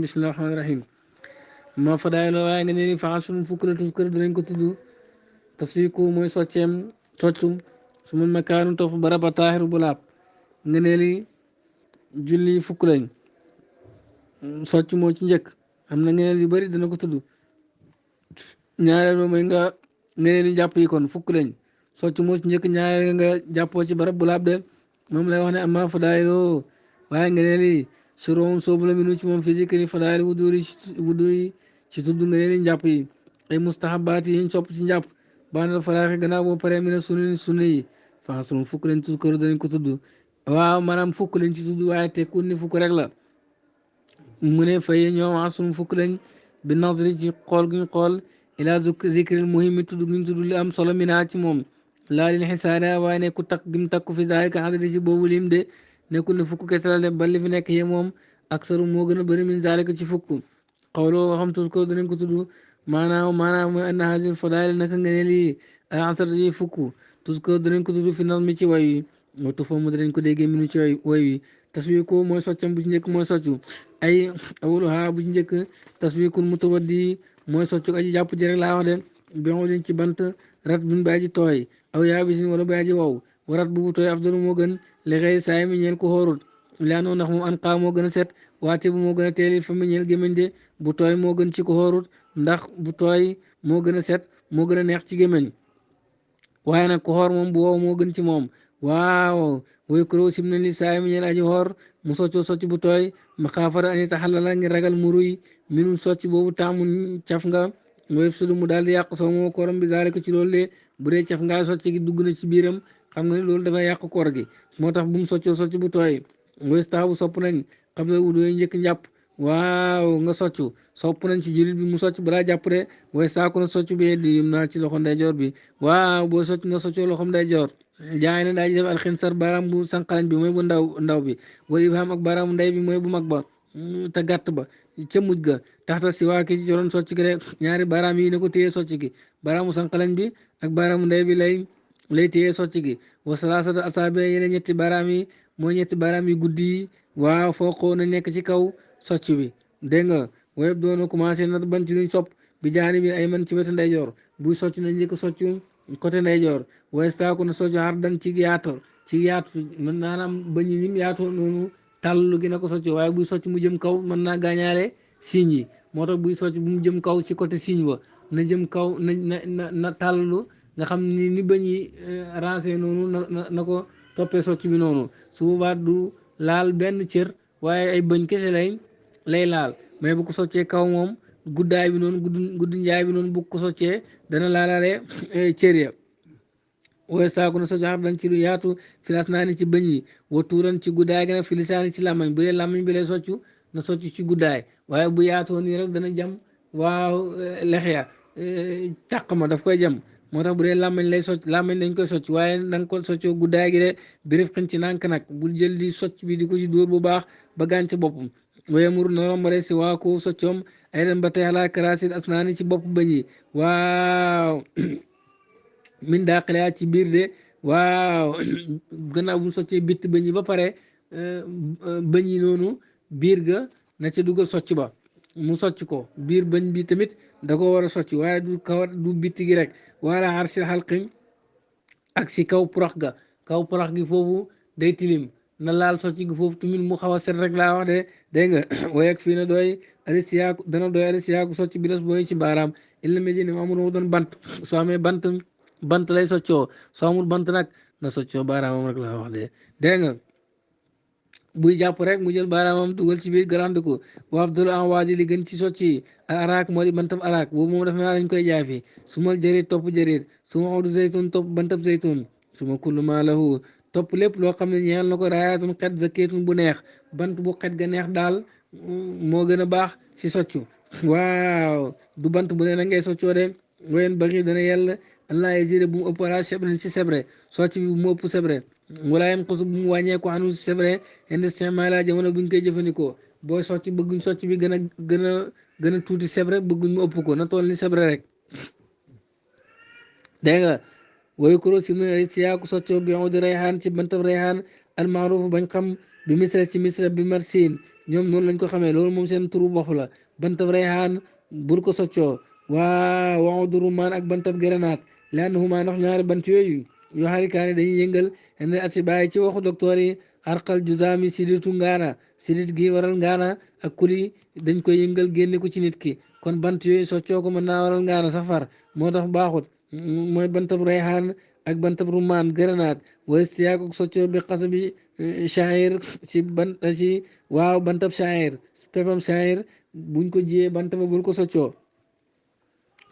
bismillahi rahmaani rahim ma fadaay la waaye nga ne ni façon fukk la tuskër dinañ ko tudd tasfiku mooy socceem soccum su mun makaanu topp baraba taaxiru bu laab nga ne li julli fukk lañ socc moo ci njëkk am na ngeneen yu bëri dana ko tudd ñaareel ba mooy nga ngeneen yu jàpp yi kon fukk lañ socc moo ci njëkk ñaareel nga jàppoo ci barab bu laab de moom lay wax ne amma fadaay loo waaye nga ne li suroon soobu la minu ci moom physique ni fadaayil wudu yi ci tudd nga leen njàpp yi ay mustahabaat yi ñu sopp ci njàpp baanal faraaxi gannaaw boo paree mina sunna yi faxasun fukk lañ tudd kër dañ ko tudd waaw maanaam fukk lañ ci tudd waaye tekkul ni fukk rek la mu ne fay ñoom asun fukk lañ bi nasri ci xool guñ xool ila zikril muhimmi tudd guñ tudd li am solo minaa ci moom laa lin xisaada waaye ne ku takk gim takku fi zaalika adadi ci boobu lim de nekkul ne fukk kese la de ba li fi nekk yee moom aksaru moo gën a bëri min zaalika ci fukk xawloo waxam tudd ko danañ ko tudd maanaam mooy anna haazil fadaa'il naka nga ne lii al asar yi fukk tudd ko danañ ko tudd fi nazmi ci way wi watu foofu danañ ko déggee minu ci way wi taswiku mooy soccam bu ci njëkk mooy soccu ay awluha bu ci njëkk taswikul mutawaddi mooy soccu aji jàpp ji rek laa wax de bion leen ci bant rat bin ba aji tooy aw yaabisin wala ba aji wow warat bu tooy afdalu moo gën li xëy saay mi ñeel ko xoorut laanoo ndax moom an xaa moo gën a set waate bu moo gën a teelil fa mi ñeel gémmiñ de bu tooy moo gën ci ko xoorut ndax bu tooy moo gën a set moo gën a neex ci gémmiñ waaye nag ko xoor moom bu wow moo gën ci moom waaw woy kuro sim na li saay mi ñeel aji xoor mu soccoo socc bu tooy ma xaafara ani taxalala ngir ragal mu ruy minum socc boobu taamu caf nga mooy sulu mu daal di yàq soo moo kooram bi zaale ko ci loolu de bu dee caf ngaa socc gi dugg na ci biiram xam nga ne loolu dafay yàq koor gi moo tax bu mu soccoo socc bu tooy ngoy taabu sopp nañ xam ne wudu njëkk njàpp waaw nga soccu sopp nañ ci jullit bi mu socc balaa jàpp de way saaku na socc bi di yum naa ci loxo ndeyjoor bi waaw boo socc nga soccoo loxom ndeyjoor jaay na daa ji def alxinsar baaraam bu sànqalañ bi mooy bu ndaw bi wa ibham ak baaraamu ndey bi mooy bu mag ba te gàtt ba ca mujj ga taxta si waa ki ci doon socc gi rek ñaari baaraam yi ne ko téye socc gi baaraamu sànqalañ bi ak baaraamu ndey bi lay téye socc gi wa salaasatu asaabi yeneen ñetti baaraam yi mooy ñetti baaraam yi guddi yi waaw foo xoo na nekk ci kaw socc bi dégg nga wayeb doona commencé na ban ci luñ sopp bi jaani bi ay man ci wetu ndeyjoor buy socc na njëkk soccu côté ndeyjoor waaye staaku na soccu har dan ci yaatu mën naanaam bañ yi nim yaatu noonu tàllalu gi na ko socc waaye buy socc mu jëm kaw mën naa gaañaale siiñ yi moo tax buy socc bu mu jëm kaw ci côté siiñ wa na jëm kaw na tàllalu nga xam ni bañ yi rancé noonu na ko toppee socc bi noonu su boobaa du laal benn cër waaye ay bëñ kese lay laal mais bu ko soccee kaw moom guddaay bi noonu gudd njaay bi noonu bu ko soccee dana laalaale cër ya waaye saako na socc dañ ci lu yaatu filas naa ni ci bëñ yi watuuran ci guddaay gën a filisaani ci làmmañ bu dee làmmañ bi lay soccu na socc ci guddaay waaye bu yaatoo nii rek dana jam waaw lex ya càq ma daf koy jam moo tax bu dee làmmañ lay socc làmmañ dañ koy socc waaye da nga ko soccoo guddaay gi de bi ref xëñ ci nànk nag bul jël di socc bi di ko ci dóor bu baax ba gaañ ci boppam waaye mur na rombale si waa ko soccoom ay dem ba tey xalaa karaasit asnaani ci bopp bëñ yi waaw min daaxilaa ci biir de waaw gannaaw bu mu soccee bitt bëñ yi ba pare bëñ yi noonu biir ga na ca dugal socc ba mu socc ko biir bëñ bi tamit da ko war a socc waaye du kawar du bitt gi rek wala arsil xalqi ak si kaw purax gi foofu day tilim na laal socc gi foofu tamit mu xaw a set rek laa wax de dégg nga wayeeg fii na doy alistiyaaku dana doy alistiyaaku socc bi des booy ci baaraam illa méji ne amul doon bant soo amee bant lay soccoo soo amul bant nag na soccoo baaraamam rek laa wax de dégg nga buy jàpp rek mu jël baaraamam dugal ci biir garand ko waaf dul en waaji li gën ci socci al araak moo di bantab araak boobu moom dafa naa lañ koy jaay fii su ma jërit topp jërit su ma awdu zaytun topp bantab zaytun su ma kullu maa lahu topp lépp loo xam ne ñeel na ko raayatun xet zakitun bu neex bant bu xet ga neex daal moo gën a baax si soccu waaw du bant bu ne na ngay soccoo de wayen baxi dana yàlla allah yasira bu mu ëpp ala sebren si sebre socc bi bu mu ëpp sebre wala yam xusu bu mu wàññeeku anu si sebre indistimala jamono buñ koy jëfandikoo booy socc bëgguñ socc bi gën a tuuti sebre bëgguñ mu ëpp ko na toll ni sebre rek dégg nga woy kuro si mu si yaaku soccoo bi di rayhaan ci bantab rayhaan almaaruf bañ xam bi misra ci misra bi marsin ñoom noonu lañ ko xamee loolu moom seen turu bopp la bantab rayhaan bul ko soccoo waa waxudu rumaan ak bantab gërënaat liannahuma ndax ñaari bant yooyu yoo xarikaani dañuy yëngal indi at si bàyyi ci waxu docteur yi arqal juzaami siditu ngaana sidit gi waral ngaana ak kuli dañ koy yëngal génne ko ci nit ki kon bant yooyu soccoo ko mën naa waral ngaana safar moo tax baaxut mooy bantab rayhaan ak bantab rumaan gërënaat way siyaak ak soccoo bi xasa bi shair ci ban ci waaw bantab shair pepam shair buñ ko jiyee bant ba bul ko soccoo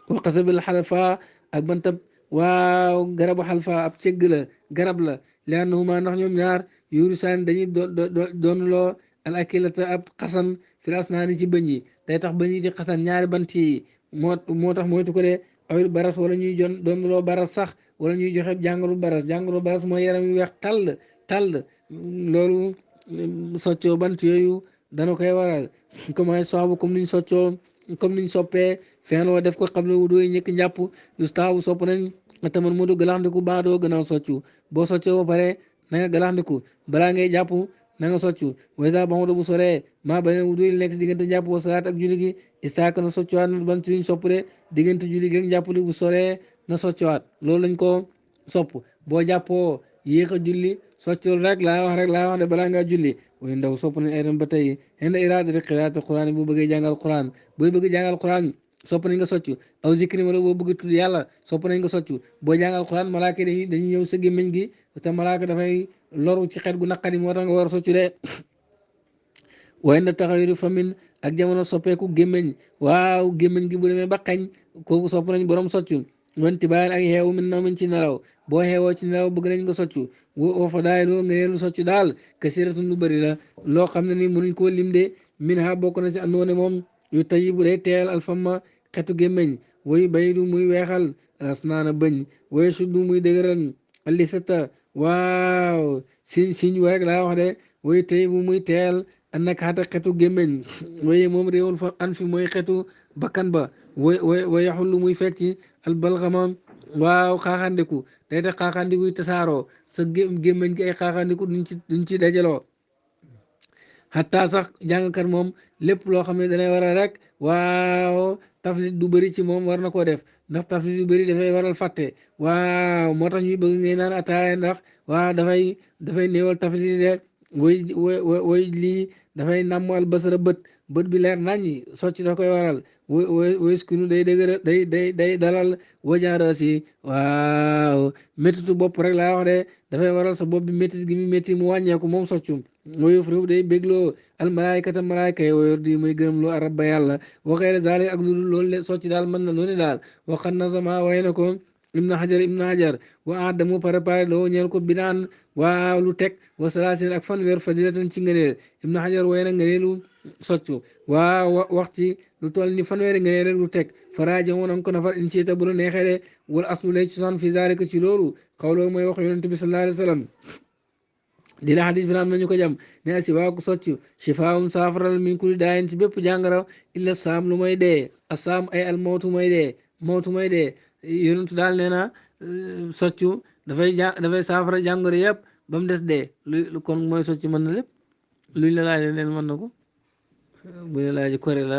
wa xasa bil xalfa ak bantab waaw garabu xalfa ab cegg la garab la liannahuma ndax ñoom ñaar yuuru saan dañuy doonuloo al akilata ab xasan fil asnaani ci bëñ yi day tax bëñ yi di xasan ñaari bant yi moo tax moytu ko de awil baras wala ñuy doonuloo baras sax wala ñuy joxe jàngoro baras mooy yaram yu weex tàll loolu soccoo bant yooyu dana koy waral comme soobu comme niñ soppee fenloo def ko xam ne wu dooy ñëkk njàpp yu staabu sopp nañ taman mu du galaxndiku baadoo gannaaw soccu boo soccoo ba pare na nga galaxndiku balaa ngay jàpp na nga soccu waysa baxuta bu soree maa baneen wu dooy nekk si diggante jàpp wa salaat ak julli gi istaak na soccuwaat na bant yuñ sopp de diggante julli gi ak njàpp li bu soree na soccuwaat loolu lañ ko sopp boo jàppoo yéex a julli soccul rek laa wax de balaa ngaa julli way ndaw sopp nañ ay dem ba tey xen iraada rek xiraat quran bu bëggee jàngal quran booy bëgg jàngal quran sopp nañ nga soccu aw zikri wala boo bëgg tudd yàlla sopp nañ nga soccu boo jàngal quran malaaka dañuy ñëw sa gémmiñ gi te malaaka dafay loru ci xet gu naqari moo tax nga war a soccu de waaye na taxawiru famin ak jamono soppeeku gémmiñ waaw gémmiñ gi bu demee ba xañ kooku sopp nañ borom soccu wanti bàyyil ak xeewu min naw min ci nelaw boo xeewoo ci nelaw bëgg nañ nga soccu woo fa daay loo nga neelu soccu daal kasiratun lu bëri la loo xam ne ni mënuñ koo lim de min ha bokk na si andoo ne moom yu tayibu day teel alfama xetu gémmeñ woy baydu muy weexal asnaana bëñ woy suddu muy dëgëral alisata waaw siñ wa rek laa wax de woy tayibu muy teel anak xata xetu gémmeñ woy moom réewul fa an fi mooy xetu bakkan ba woy yaxullu muy fecci albalxama waaw xaaxandiku day tax xaaxandiku yi tasaaroo sa gémmeñ gi ay xaaxandiku duñ ci dajaloo xataa sax jàngkat moom lépp loo xam ne danay waral rek waaw taflit du bëri ci moom war na koo def ndax taflit du bëri dafay waral fàtte waaw moo tax ñuy bëgg ngay naan ataaya ndax waaw dafay néewal taflit de woy lii dafay nàmm albasara bët bi leer naññi socc da koy waral woy skunu day dëgëra day dalal wajaara si waaw méttitu bopp rek laa wax de dafay waral sa bopp bi méttit gi mu métti mu wàññeeku moom soccu woyof réew day bégloo almalaykata malayka yi woyor di muy gërëm loo arab ba yàlla waxeere zalik ak lu dul loolu de socc daal mën na lu ne daal waxan nazama way na ko ibnu hajar wa adamu préparé loo ñeel ko bidaan waaw lu teg wa salaasin ak fanweer fadilatan ci ngëneel ibnu hajar way na ngëneelu soccu waaw wax ci lu toll ni fanweeri ngëneel rek lu teg faraaja woon am ko nafar in siita bu la neexee de wala aslu lay cosaan fi zalika ci loolu xawloo mooy wax yonent bi sallallahu alayhi wa sallam di la xadis bi am nañu ko jam ne si waa ko soccu shifaawun saafaral min kulli daayin ci bépp jàngoro illa saam lu may dee asaam ay al mawtu may dee yonentu daal nee na soccu dafay saafara jàngoro yëpp ba mu des dee lu kon mooy soccu mën na lépp luñ la laaj leen mën na ko bu la laaj kore la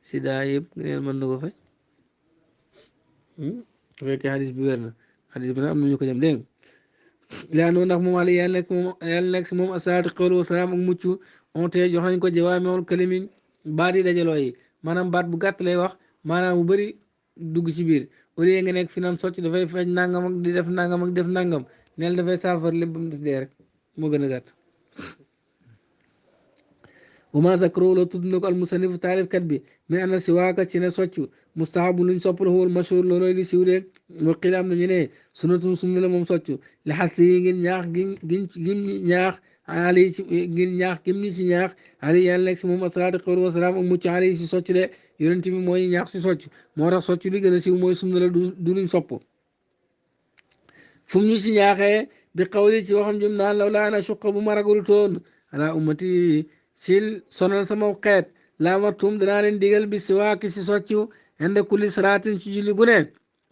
sida yëpp leen mën na ko faj su fekkee xadis bi wér na xadis bi nag am nañu ko jam dégg laanoo ndax moom ali yàlla nekk si moom asalaatu xawlu wasalaam ak mucc onte jox nañ ko jawaamiul kalimi baat yi dajaloo yi maanaam baat bu gàtt lay wax maanaam bu bëri dugg ci biir au lieu nga nekk fi naan socc dafay faj nangam ak di def nangam ak def nangam neel dafay saafar lépp ba mu des dee rek moo gën a gàtt wama zakro la tudd na ko al musannif taarifkat bi min ana siwaaka ci ne soccu mustahabu luñ sopp la wal mashhur looloy di siw de waqila am na ñu ne sunnatun sunna la moom soccu li xal si ngir ñaax gim ñaax ali ci ngir ñaax gim ñi ci ñaax ali yàlla nekk si moom asalaatu xawru wasalaam ak mucc ali si socc de yonent bi mooy ñaax si socc moo tax socc li gën a siw mooy sunna la du luñ sopp fu mu ñu si ñaaxee bi xawli ci waxam jum naan law laa ana suqa bu ma ragalu toon ala ummati sil sonal sama xeet laa martum danaa leen digal bi si waaki si soccu inde kulli salaatin ci julli gu ne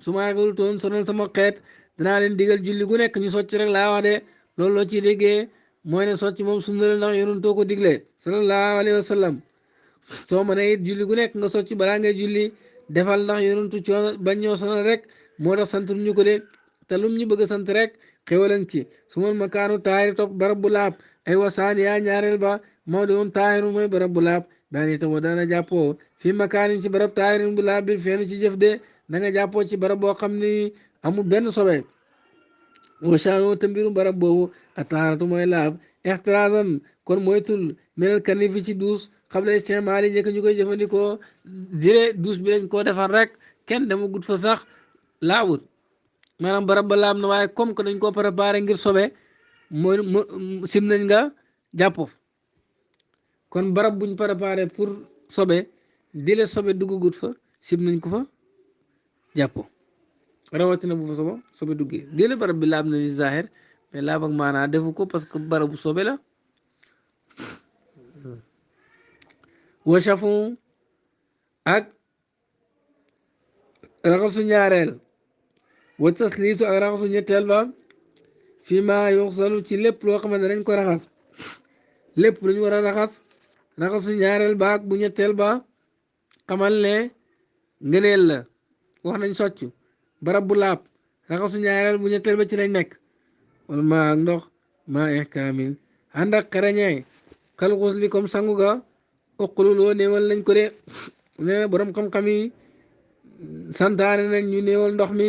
su ma ragalu toon sonal sama xeet danaa leen digal julli gu nekk ñu socc rek laa wax de loolu loo ciy déggee mooy ne socc moom sunna la ndax yonentoo ko digle sallallahu alayhi wa sallam soo mënee it julli gu nekk nga socc balaa ngay julli defal ndax yonentu coono bañ ñoo sonal rek moo tax sant ñu ko de te lum ñu bëgg a sant rek xéwalan ci su ma makaanu taahir topp barab bu laab ay wasaan yaa ñaareel ba moo doon taahiru mooy barab bu laab daan itam wa daana jàppoo fii makaanin ci barab taahirin bu laab bi fenn ci jëf de da nga jàppoo ci barab boo xam ni amul benn sobe wasaano te mbiru barab boobu a taharatu mooy laab ixtiraasan kon moytul menel kanifi ci duus xabla istimaali njëkk ñu koy jëfandikoo dire duus bi lañ koo defar rek kenn dama gut fa sax laabut maanaam barab ba laab na waaye comme que dañ koo préparé ngir sobe mooy sim nañ nga jàppo kon barab buñ préparé pour sobe dile sobe duggagut fa sim nañ ko fa jàppo rawatina bu fa sobe duggee dile barab bi laab na ni zahir mais laab ak maanaa defu ko parce que barabu sobe la wachafu ak raxasu ñaareel wa tasliisu ak raxasu ñetteel ba fii ma yuxsalu ci lépp loo xam ne dañ ko raxas lépp lu ñu war a raxasu ñaareel ba ak bu ñetteel ba xamal ne ngëneel la wax nañ socc barab bu laab raxasu ñaareel bu ñetteel ba ci lañ nekk wala maa ak ndox maa ihkaamil ànd ak xereñee kal xusli comme sangu ga uqululoo néewal nañ ko de ne borom xam-xam yi santaane nañ ñu néewal ndox mi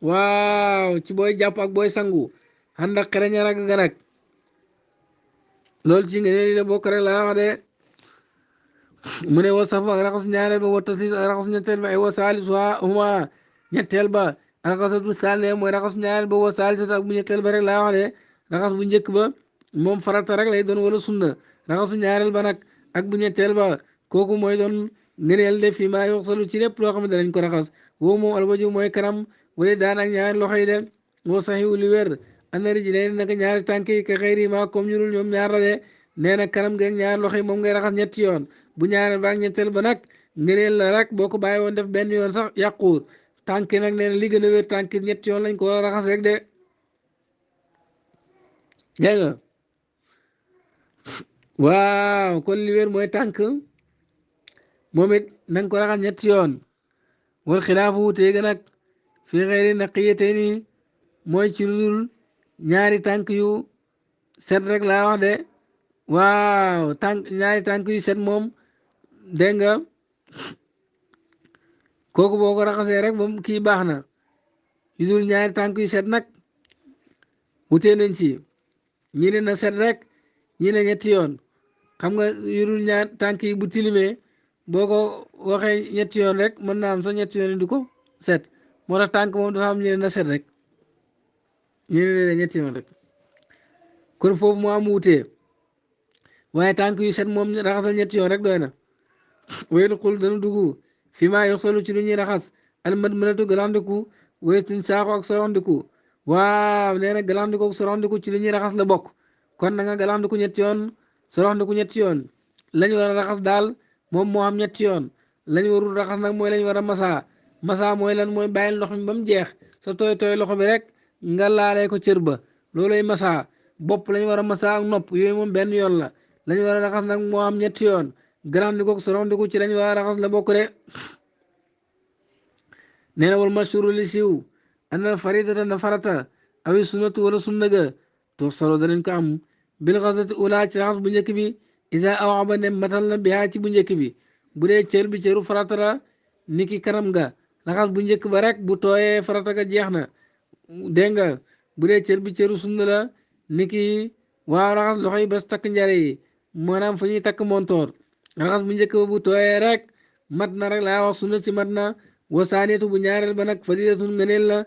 waaw ci booy jàpp ak booy sangu ànd ak xereñe rag ga nag loolu ci nga ne la bokk rek laa wax de mu ne wa safu ak raxasu ñaareel ba wa taslis ak raxasu ñetteel ba ay wa saalis waa huma ñetteel ba raxasatu saal mooy raxasu ñaareel ba wa saalisatu ak bu ñetteel ba rek laa wax de raxas bu njëkk ba moom farata rek lay doon wala sunna raxasu ñaareel ba nag ak bu ñetteel ba kooku mooy doon ngëneel de fii maa yoxsalu ci lépp loo xam ne danañ ko raxas woo moom albaju mooy kanam wala daan ak ñaari loxo yi de woo saxiwu li wér ana rijlayni naka ñaari tànk yi ka xëyri ma comme ñu dul ñoom ñaar la de nee na kanam geeg ñaari loxo yi moom ngay raxas ñetti yoon bu ñaareel ba ak ñetteel ba nag ngëneel la rek boo ko bàyyi woon def benn yoon sax yàquwut tànk nag nee na li gën a wér tànk ñetti yoon lañ ko war a raxas rek de dégg nga waaw kon li wér mooy tànk moom it na nga ko raxas ñetti yoon wal xilaafu wuutee ga nag fii xëyri naqiyatayni mooy ci ludul ñaari tànk yu set rek laa wax de waaw ñaari tànk yu set moom dégg nga kooku boo ko raxasee rek moom kii baax na yu dul ñaari tànk yu set nag wutee nañ ci ñi ne na set rek ñi ne ñetti yoon xam nga yu dul ñaar tànk yi bu tilimee boo ko waxee ñetti yoon rek mën naa am sax ñetti yoon du ko set moo tax tànk moom dafa am ñu ne na set rek ñu ne ñetti yoon rek kon foofu moo am wutee waaye tànk yu set moom raxasal ñetti yoon rek doy na wéylu xul dana dugg fi maa yoxsalu ci lu ñuy raxas almat mënatu galandiku wéytin saaxo ak sorondiku waaw nee na galandiku ak sorondiku ci lu ñuy raxas la bokk kon na nga galandiku ñetti yoon sorondiku ñetti yoon lañ war a raxas daal moom moo am ñetti yoon lañ warul raxas nag mooy lañ war a masaa mooy lan mooy bàyyil ndox mi ba mu jeex sa tooy tooy loxo bi rek nga laalee ko cër ba loolay masaa bopp lañ war a masaa ak nopp yooyu moom benn yoon la lañ war a raxas nag moo am ñetti yoon galandiku sorondiku ci lañ war a raxas la bokk de nee na wal mashhuru li siiw anna faridata na farata awi sunnatu wala sunna ga toog solo danañ ko am bil xasati ula ci raxas bu njëkk bi isa awa ba ne matal na bihaa ci bu njëkk bi bu dee cër bi cëru farata la niki kanam ga raxas bu njëkk ba rek bu tooyee farata ga jeex na dégg nga bu dee cër bi cëru sunna la niki waaw raxas loxo yi bas takk njare yi maanaam fa ñuy takk montoor raxas bu njëkk ba bu tooyee rek mat na rek laa wax sunna ci mat na wa saaniyatu bu ñaareel ba nag fadilatun ngëneel la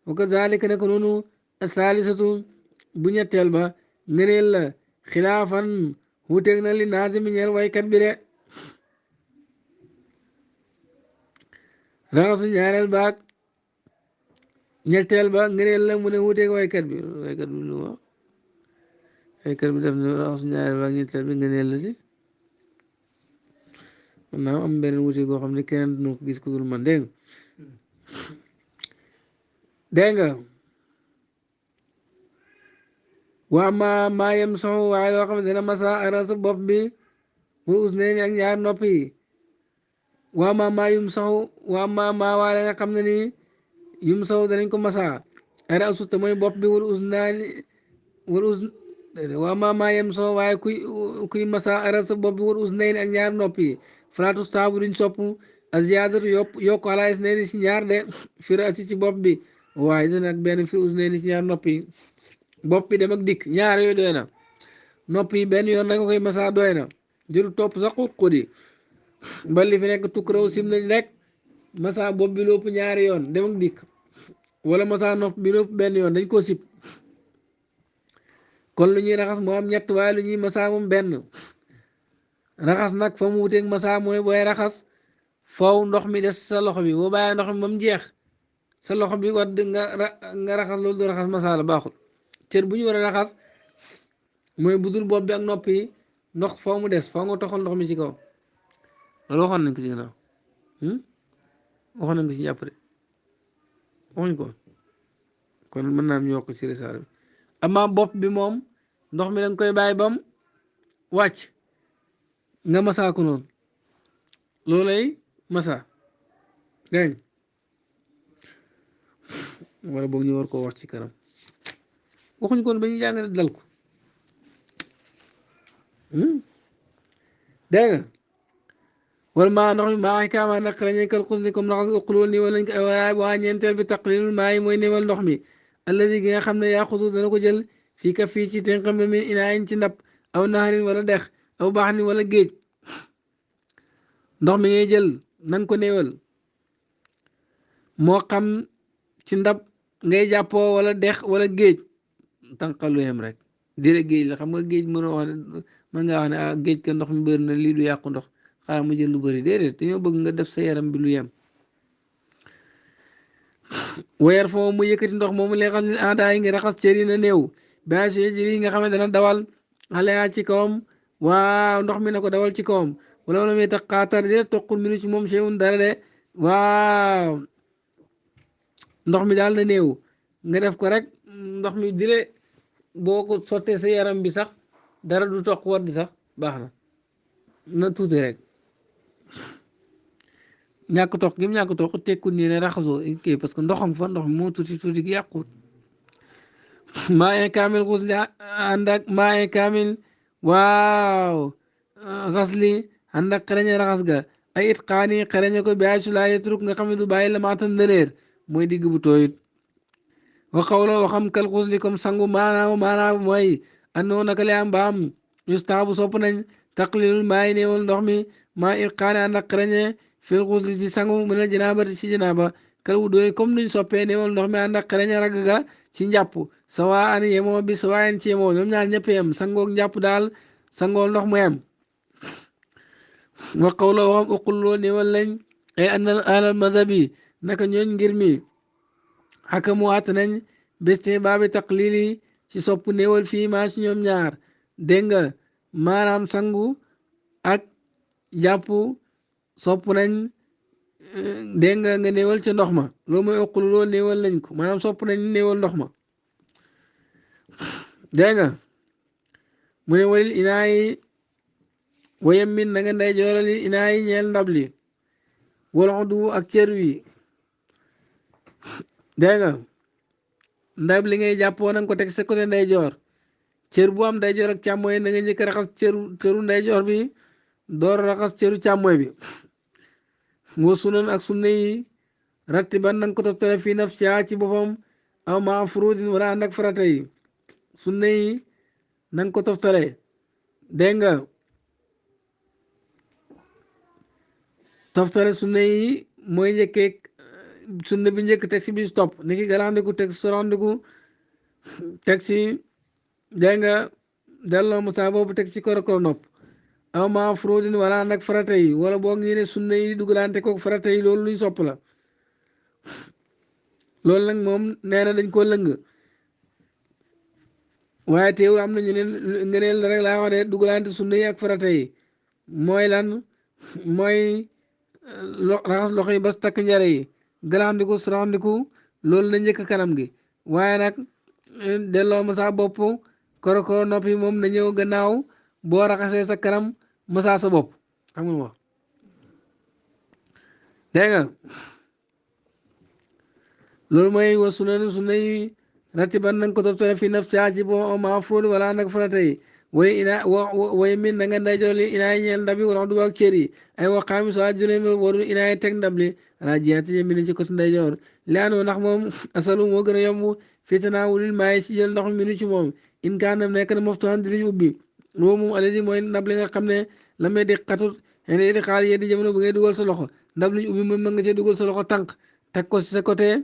wa kazalika naka noonu asaalisatu bu ñetteel ba ngëneel la xilaafan wuuteeg na li naazimi ñeel waykat bi de raxasu ñaareel ba ak ñetteel ba ngëneel la mu ne wuuteeg waykat bi lu wax waykat bi def na raxasu ñaareel ba ak ñetteel bi ngëneel la ci man naa am beneen wuute goo xam ne keneen dina ko gis ko dul man dégg nga waa maa yem soxu waaye loo xam ne dana masa arasa bopp bi wa usnayni ak ñaar nopp yi waa maa yum soxu waa maa waale nga xam ne nii yum soxu danañ ko masa arasu te mooy bopp bi wal usnaani wal us waa maa yem soxu waaye kuy masa arasa bopp bi wal usnayni ak ñaar nopp yi falaatu staabu duñ sopp aziyaadatu yokk ala isnayni si ñaar de fir asi ci bopp bi waaye dana ak benn fi usnayni si ñaar nopp yi bopp bi dem ak dikk ñaar yooyu doy na nopp yi benn yoon rek nga koy masa doy na jëru topp sax xudi mbali fi nekk tukkaraw sim nañ rek masa bopp bi lépp ñaari yoon dem ak dikk wala masa nopp bi lépp benn yoon dañ ko sib kon lu ñuy raxas moo am ñett waaye lu ñuy masa moom benn raxas nag fa mu wuteeg masa mooy booy raxas faw ndox mi des sa loxo bi boo bàyyee ndox mi ba mu jeex sa loxo bi wadd nga raxas loolu du raxas masa la baaxul cër bu ñu war a raxas mooy budul bopp bi ak nopp yi ndox faw mu des faw nga toxal ndox mi ci kaw loolu waxoon nañ ko ci ginnaaw waxoon nañ ko ci jàpp de waxuñ ko kon mën naa am ñu yokk ci risaala bi amaa bopp bi moom ndox mi danga koy bàyyi bam wàcc nga masaa ko noonu loolay masa dégg wala boog ñu war koo wax ci kanam waxuñ kon ba ñu jàng dal ko dégg nga wala maa ndox mi maa ngi kaamaa naq la kal xus ni comme raxas uqul wala niwal nañ ko ay waa ñeenteel bi taqlilul maa yi mooy niwal ndox mi alladi gi nga xam ne yaa xusu dana ko jël fii ka fii ci tenqam ne min inaayin ci ndab aw naharin wala dex aw baax ni wala géej ndox mi ngay jël nanga ko néewal moo xam ci ndab ngay jàppoo wala dex wala géej tànqalu yem rek dire géej la xam nga géej mënoo wax ne mën ngaa wax ne ah géej ka ndox mi bëri na lii du yàqu ndox xaaral mu jël lu bëri déedéet dañoo bëgg nga def sa yaram bi lu yem weer foo mu yëkkati ndox moomu lay xas li aada yi nga raxas cër yi na néew bâche yi nga xam ne dana dawal xale ci kawam waaw ndox mi na ko dawal ci kawam wala wala muy tax xaatar de toqul minu ci moom cheyun dara de waaw ndox mi daal na néew nga def ko rek ndox mi dire boo ko sottee sa yaram bi sax dara du toq war di sax baax na tuuti rek ñàkk toq gi mu ñàkk toq tekkul nii ne raxasoo kii parce que ndoxam fa ndox mi moo tuuti tuuti gi yàqut maa in kaamil xusli ànd ak maa in kaamil waaw xasli ànd ak xereñe raxas ga ay it xaani xereñe ko biay su laa yetruk nga xam ne du bàyyi la maatan ndëneer mooy digg bu tooyut wa xawla waxam kal xusli comme sangu maanaaw mooy andoo naka le am baam yustaabu sopp nañ taqlilul maa yi néewal ndox mi maa it xaani ànd ak xereñe fil xusli ci sangu mu ne janaaba ci janaaba kal wu dooy comme nuñ soppee néewal ndox mi ànd ak xereñe ragg ga ci njàpp sawaa an yemoo bi sawaa an ci yemoo ñoom ñaar ñëpp yem sangoog njàpp daal sangool ndox mu yem wa qawla waxam uqulloo néewal lañ ay anal alal mazhabi naka ñooñ ngir mi xakamu at nañ besti baabi taqlili ci sopp néewal fii maa ci ñoom ñaar dégg nga maanaam sangu ak jàpp sopp nañ dégg nga néewal ca ndox ma loolu mooy uqulloo néewal lañ ko maanaam sopp nañ néewal ndox ma dégg nga mu ne walil inaa yi wayam min na nga nday joorali inaa yi ñeel ndab li wala du ak cër wi dégg nga ndab li ngay jàppoo nanga ko teg sa côté nday joor cër bu am nday joor ak càmmooy na nga njëkk raxas cëru nday joor bi door raxas cëru càmmooy bi ngoo sunan ak sunna yi rattiban nanga ko toftale fii nafsiha ci boppam aw maa furudin wala ànd ak farata yi sunna yi nanga ko toftale dégg nga toftale sunna yi mooy njëkkee sunna bi njëkk teg si bis topp ni ki galandiku teg sorandiku teg si dégg nga delloo musaa boobu teg si korokoro nopp aw maa furudin wala ànd ak farata yi wala boog ñi ne sunna yi dugalante kook farata yi loolu luñ sopp la loolu nag moom nee na dañ koo lëng waaye teewul am na ñu ne ngëneel la rek laa wax de dugalante sunna yi ak farata yi mooy lan mooy raxas loxo yi ba takk njare yi galandiku sorandiku loolu na njëkk kanam gi waaye nag delloo ma sa bopp korokoro noppi moom na ñëw gannaaw boo raxasee sa kanam masaa sa bopp xam nga wax dégg nga loolu mooy wa sunna yi ratiban nanga ko toftale fi naf caa ci boo ma fróodi wala nag farata yi way ina way min na nga ndeyjoor li inaay ñeel ndab yi wala du ak cër yi ay waxaami soo juróomi waru inaay teg ndab li ala jeexati yemini ci côté ndeyjoor lianoo ndax moom asalu moo gën a yomb fii tanaawulil maay si jël ndox minu ci moom in kaanam nekk na moftuhan dinañ ubbi loolu moom alasi mooy ndab li nga xam ne la may di xatut xëy di xaal yeddi jamono bu ngay dugal sa loxo ndab liñ ubbi moom mën nga see dugal sa loxo tànk teg ko si sa côté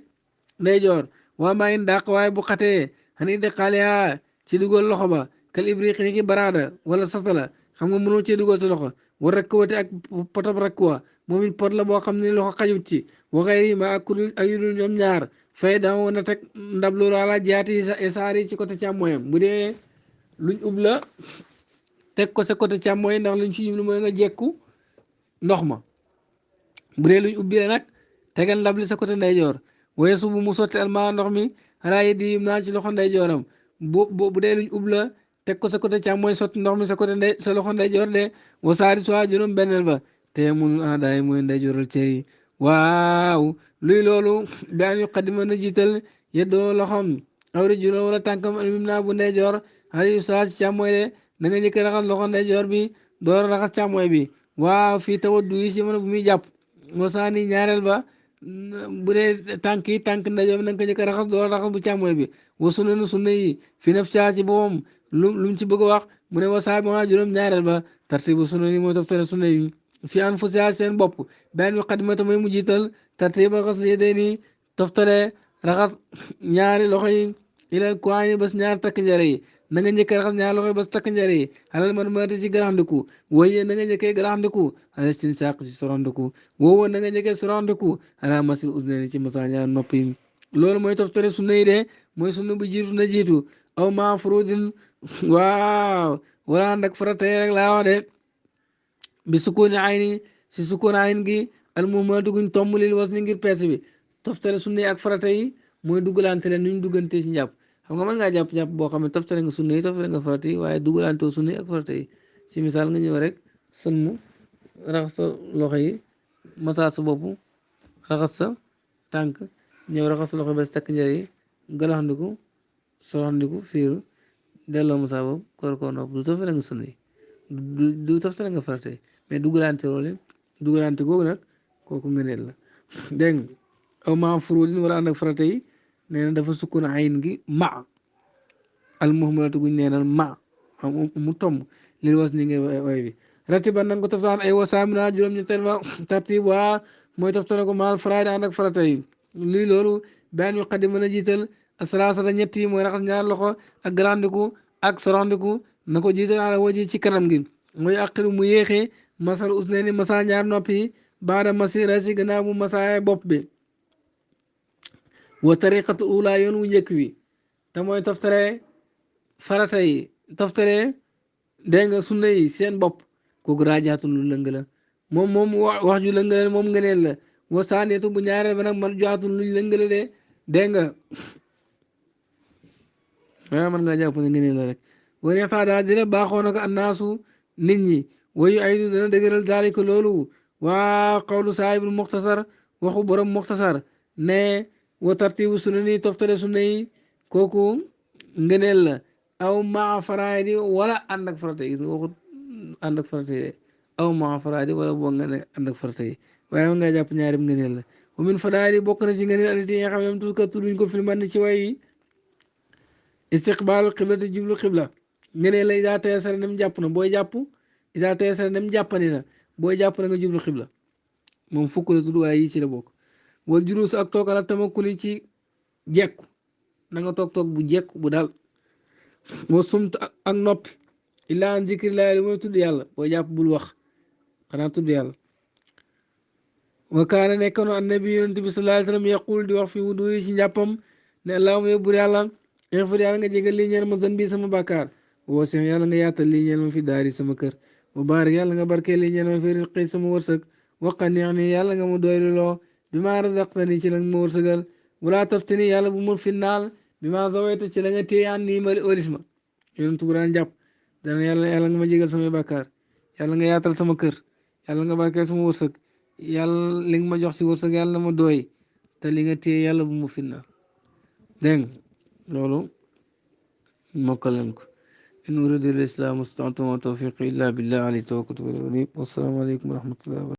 ndeyjoor waa maa ngi dàq waaye bu xatee xani di xaaliyaa ci dugal loxo ba kal ibriq ni ki baraada wala satala xam nga mënoo cee dugal sa loxo war rek wate ak potab rek wa moom it pot la boo xam ne loxo xajut ci waxeeri ma ak kudul ak yudul ñoom ñaar fay dama na teg ndab loolu ala jaati saari ci côté càmmooyam bu dee luñ ub la teg ko sa côté càmmooy ndax luñ ci jublu mooy nga jekku ndox ma bu dee luñ ubbi la nag tegal ndab li sa côté ndeyjoor waaye su bu mu sotti almaa ndox mi xanaa yeddi yim naa ci loxo ndeyjooram bu dee luñ ub la teg ko sa côté càmmooñ sotti ndox mi sa côté sa loxo ndeyjoor de wasaari soit juróom benneel ba te mun daay mooy ndeyjooral cër yi waaw luy loolu daan yu xadima na jiital yeddoo loxom awri juróom wala tànkam almim naa bu ndeyjoor xale yu saa si càmmooy de na nga njëkk raxas loxo ndeyjoor bi door raxas càmmooy bi waaw fii tawaddu yi si mën bu muy jàpp wasaani ñaareel ba bu dee tànk yi tànk ndeyjoor bi na nga ko njëkk raxas door raxas bu càmmooy bi wa sunna yi fi naf caa ci boppam lu mu ci bëgg a wax mu ne wasaa bi ma juróom ñaareel ba tartibu sunna yi mooy toftale sunna yi fi an fu seen bopp benn yu xadimata mooy mu jiital tartiba xas yedee ni toftale raxas ñaari loxo yi ilal kuwaani bas ñaar takk njare yi na nga njëkkee raxas ñaari loxo yi bas takk njare yi xalal man mati si garaxndiku wooye na nga njëkkee garaxndiku ala sin saq si sorandiku woowo na nga njëkkee sorandiku ala masil usneni ci masa ñaar noppi loolu mooy toftale sunna yi de mooy sunna bu jiitu na jiitu aw ma furudin waaw wala ànd ak farata rek laa wax de bi sukkooni ayni si sukkooni ayn gi al muhmalatu guñ tomb lil was ni ngir peese bi toftale sunna yi ak farata yi mooy dugalante leen nuñ duggante si njàpp xam nga mën ngaa jàpp-jàpp boo xam ne toftale nga sunna yi toftale nga farata yi waaye dugalante sunna yi ak farata yi si misaal nga ñëw rek sëlmu raxas sa loxo yi masaa sa bopp raxas sa tànk ñëw raxas sa loxo yi ba si takk njër yi galaxndiku soroxndiku fiiru delloo masaa boobu koor nopp du toftale nga sunna yi du toftale nga farata yi mais dugalante loolu dugalante googu nag kooku ngëneel la dégg nga aw ma furudin wala ànd ak farata yi nee na dafa sukkoon ayin gi ma al muhmalatu guñ neenal ma mu tomb li was ni ngeen way bi ratiban nanga ko toftaan ay wasaamina juróom-ñetteel ba tartib waa mooy toftale ko maal faraida ànd ak farata yi lii loolu benn yu xaddi mën a jiital asalaasata ñett yi mooy raxas ñaar loxo ak galandiku ak sorandiku na ko jiital ala waji ci kanam gi mooy aqiru mu yéexee masal usneni masa ñaar noppi baada masira si gannaaw bu masaay bopp bi wa tariqatu ula yoon wu njëkk wi te mooy toftale farata yi toftale dégg nga sunna yi seen bopp kooku raajaatun lu lëng la moom wax ju lëng la moom ngëneel la wa saaneetu bu ñaareel ba nag man joxaatun luñ lëng la de dégg nga waaw man ngaa jàpp ne ngëneel la rek wane faa daal dina baaxoo na ko annaasu nit ñi wayu aydu dana dëgëral daalika loolu waa qawlu saahibul muxtasar waxu borom muxtasar ne wa tartibu sunna ni toftale sunna yi kooku ngëneel la aw maa faraidi wala ànd ak farata yi waxut ànd ak farata yi aw maa faraidi wala boo nga ne ànd ak farata yi waaye man ngaa jàpp ñaari ngëneel la wa min fadaili bokk na ci ngëneel alati yi nga xam ne am tuska tudduñ ko filman ci way istiqbaalu xiblati jublu xibla ngëneel la isa teesara nem jàpp na booy jàpp isa teesara nem jàppani na booy jàpp na nga jublu xibla moom fukk la tudd waaye yi ci la bokk wal julus ak toog ala tamakkuni ci jekku na nga toog bu jekku bu dal wa sumt ak noppi illaa an zikrillahi lu mooy tudd yàlla booy jàpp bul wax xanaa tudd yàlla wa kaana nekkoon annabi yonent bi sallallahu alayhi wa sallam yaqul di wax fi wudu yi ci njàppam ne allahumma yow bur yàlla xeefar yàlla nga jégal lii ñeel ma zan bi sama bàkkaar woo seex yàlla nga yaatal lii ñeel ma fi daari sama kër wa baarik yàlla nga barkee lii ñeel ma fi risqi sama wërsëg waqa neex ni yàlla nga ma doyluloo bi ma razaqtani ci la nga ma wërsëgal wala taftini yàlla bu ma finnaal bi ma zawayta ci la nga téye an nii ma olis ma yonent bu daan jàpp dana yàlla yàlla nga ma jégal samay bàkkaar yàlla nga yaatal sama kër yàlla nga barkeel sama wërsëg yàlla li nga ma jox si wërsëg yàlla na ma doy te li nga téye yàlla bu mu finna dégg nga loolu mokkal leen ko in uridu al islam astatuma tawfiqi illa billah alayhi tawakkaltu wa ilayhi unib wassalaamu aleykum wa rahmatullahi